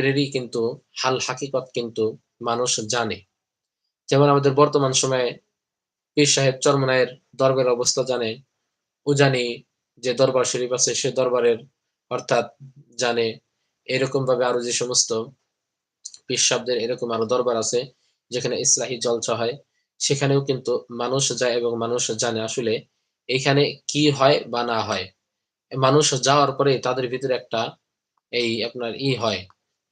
এরই কিন্তু হাল হাকিকত কিন্তু মানুষ জানে। যেমন আমাদের বর্তমান সময়ে পীর সাহেব চরমনায়ের দরবারের অবস্থা জানে। উজানি যে দরবার শরীফ আছে সে দরবারের অর্থাৎ জানে। এরকমভাবে আরো যে সমস্ত পীর সাহেবদের এরকম আরো দরবার আছে যেখানে ইসলাহি জলসা হয়। সেখানেও কিন্তু মানুষ যায় এবং মানুষ জানে আসলে এইখানে কি হয় বা না হয়। মানুষ যাওয়ার পরে তাদের ভিতরে একটা এই আপনার হয়।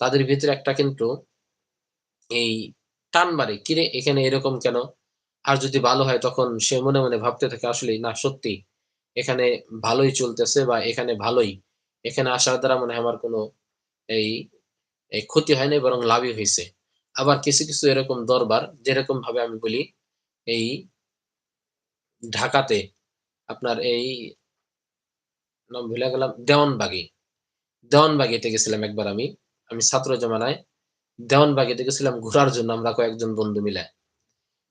তাদের ভিতরে একটা কিন্তু এই টান বাড়ে। কিরে এখানে এরকম কেন? আর যদি ভালো হয় তখন সে মনে, মনে ভাবতে থাকে আসলেই না সত্যি এখানে ভালোই চলতেছে বা এখানে ভালোই। এখানে আসার দ্বারা মনে হয় আমার কোনো এই, এই ক্ষতি হয় নাই বরং লাভই হইছে। আবার কিছু, কিছু এরকম দরবার যেরকম ভাবে আমি বলি এই ঢাকাতে আপনার এই নাম ভুলে গেলাম দেওয়ানবাগী। দেওয়ানবাগীতে গেছিলাম একবার আমি। আমি ছাত্র জমানায় দেওয়ানবাগীতে গেছিলাম ঘুরার জন্য আমরা কয়েকজন বন্ধু মিলে।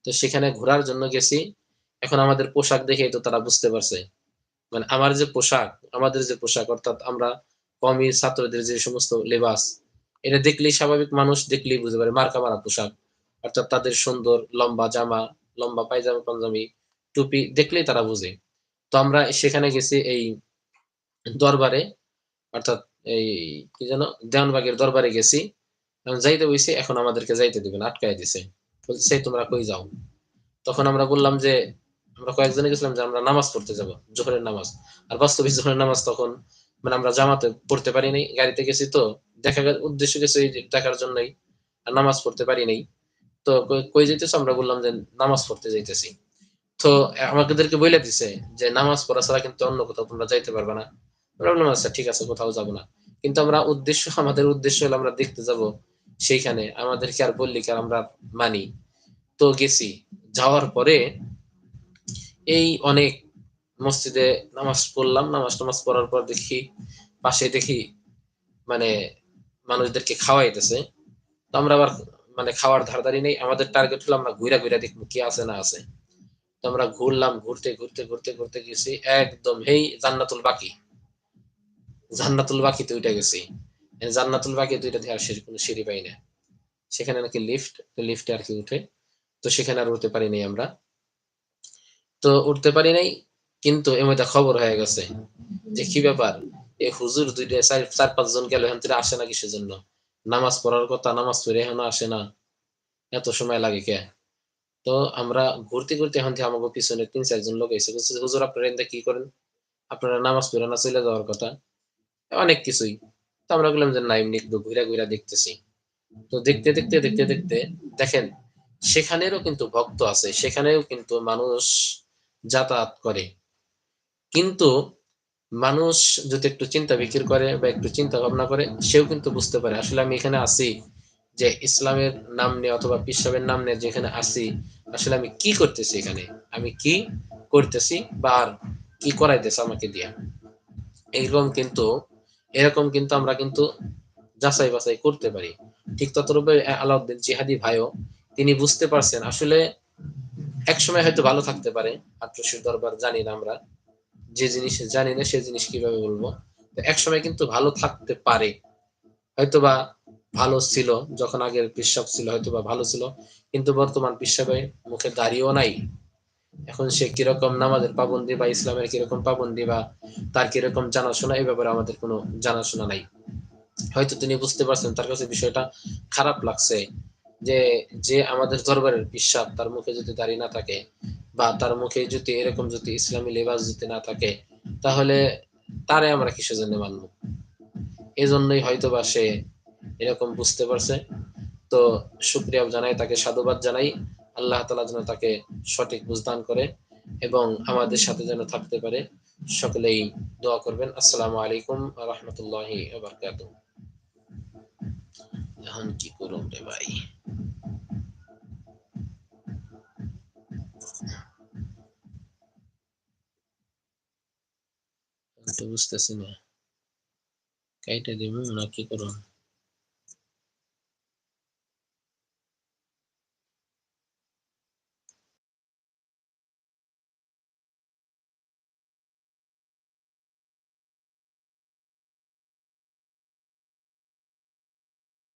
তো সেখানে ঘোরার জন্য গেছি। এখন আমাদের পোশাক দেখেই তো তারা বুঝতে পারছে। মানে আমার যে পোশাক, আমাদের যে পোশাক অর্থাৎ আমরা কওমি ছাত্রদের যে সমস্ত লেবাস, এটা দেখলেই স্বাভাবিক মানুষ দেখলেই বুঝতে পারে মার্কা মারা পোশাক। অর্থাৎ তাদের সুন্দর লম্বা জামা, লম্বা পায়জামা পাঞ্জাবি, টুপি দেখলেই তারা বুঝে। তো আমরা সেখানে গেছি এই দরবারে অর্থাৎ এই কি যেন দেওয়ানবাগের দরবারে গেছি। এখন যাইতে বইছি এখন আমাদেরকে যাইতে দিবে না, আটকায় দিছে। বলছে, "এই তোমরা কই যাও?" তখন আমরা বললাম যে আমরা কয়েকজনে গেছিলাম যে আমরা নামাজ পড়তে যাব জোহরের নামাজ। আর বাস্তবে জোহরের নামাজ তখন মানে আমরা জামাতে পড়তে পারি নাই, গাড়িতে গেছি তো দেখা উদ্দেশ্য গেছে এই দেখার জন্যই আর নামাজ পড়তে পারি নাই। তো কই যাইতেছো আমরা বললাম যে নামাজ পড়তে যাইতেছি। তো আমাদেরকে বইলা দিছে যে নামাজ পড়া ছাড়া কিন্তু অন্য কোথাও তোমরা যাইতে পারবে না। আমরা বললাম আচ্ছা ঠিক আছে কোথাও যাব না। কিন্তু আমরা আমাদের উদ্দেশ্য হলো আমরা দেখতে যাব সেইখানে আমাদেরকে আর বললি কি আর আমরা মানি। তো গেছি। যাওয়ার পরে এই অনেক মসজিদে নামাজ পড়লাম। নামাজ-টামাজ পড়ার পর দেখি পাশে দেখি মানে মানুষদেরকে খাওয়াইতেছে। তো আমরা আবার মানে খাওয়ার ধারধারি নেই। আমাদের টার্গেট হলো আমরা ঘুইরা, ঘুইরা দেখবো কি আছে না আছে। তো আমরা ঘুরলাম। ঘুরতে গেছি একদম জান্নাতুল বাকি। জান্নাতুল বাকিতে উইঠা গেছি। জান্নাতুল বাকিতে উইঠা দেখি আর কোনো সিঁড়ি পাই না। সেখানে নাকি লিফট, লিফটে আরকি উঠে। তো সেখানে আর উঠতে পারি নাই আমরা। তো উঠতে পারি নাই। কিন্তু এর মধ্যে খবর হয়ে গেছে যে কি ব্যাপার এই হুজুর দুইটা চার পাঁচ জন গেল এখান থেকে আসে না কিসের জন্য? নামাজ পড়ার কথা, নামাজ পড়ে এখনো আসে না। এত সময় লাগে কে? তো আমরা ঘুরতে এখন থেকে আমাকে পিছনে ৩-৪ জন লোক এসে বলছে, "হুজুর আপনারা এখান কি করেন? আপনারা নামাজ পড়ে না চইলা যাওয়ার কথা।" অনেক কিছুই। তো আমরা বললাম যে, "না এমনি একটু ঘুইরা, ঘুইরা দেখতেছি।" তো দেখতে দেখেন সেখানেরও কিন্তু ভক্ত আছে। সেখানেও কিন্তু মানুষ যাতায়াত করে। কিন্তু মানুষ যদি একটু চিন্তা ফিকির করে বা একটু চিন্তা ভাবনা করে সেও কিন্তু বুঝতে পারে আসলে আমি এখানে আছি যে ইসলামের নাম নিয়ে অথবা পীর সাহেবের নাম নিয়ে যেখানে আছি আসলে আমি কি করতেছি এখানে আমি কি করতেছি বা আর কি করাইতেছে আমাকে দিয়া এরকম কিন্তু এরকম কিন্তু আমরা কিন্তু যাচাই বাছাই করতে পারি ঠিক ততরূপে আলাউদ্দিন জিহাদি ভাইও তিনি বুঝতে পারছেন আসলে একসময় হয়তো ভালো থাকতে পারে আত্মশীর দরবার জানি না আমরা যে জিনিস জানি না সে জিনিস কিভাবে বলবো তো একসময় কিন্তু ভালো থাকতে পারে হয়তোবা ভালো ছিল যখন আগের পেশাব ছিল হয়তোবা ভালো ছিল কিন্তু বর্তমান পেশাবে মুখে দাড়িও নাই এখন সে কিরকম নামাজের পাবন্দি বা ইসলামের কিরকম পাবন্দি বা তার কিরকম জানাশোনা এই ব্যাপারে আমাদের কোনো জানাশোনা নাই হয়তো তিনি বুঝতে পারছেন তার কাছে বিষয়টা খারাপ লাগছে যে যে আমাদের দরবারের পিসাব তার মুখে যদি দাড়ি না থাকে বা তার মুখে যদি এরকম যদি ইসলামী লেবাস যদি না থাকে তাহলে তারে আমরা কিসের জন্য মানব এজন্যই হয়তো বা সে এরকম বুঝতে পারছে তো শুক্রিয়া জানাই তাকে সাধুবাদ জানাই আল্লাহ তাআলা যেন তাকে সঠিক বুঝদান করে এবং আমাদের সাথে যেন থাকতে পারে সকলেই দোয়া করবেন আসসালামু আলাইকুম ওয়া রাহমাতুল্লাহি ওয়া বারাকাতুহু এখন কি করুন রে ভাই তো বুঝতেছি না কাইটা দিমু না কি করুন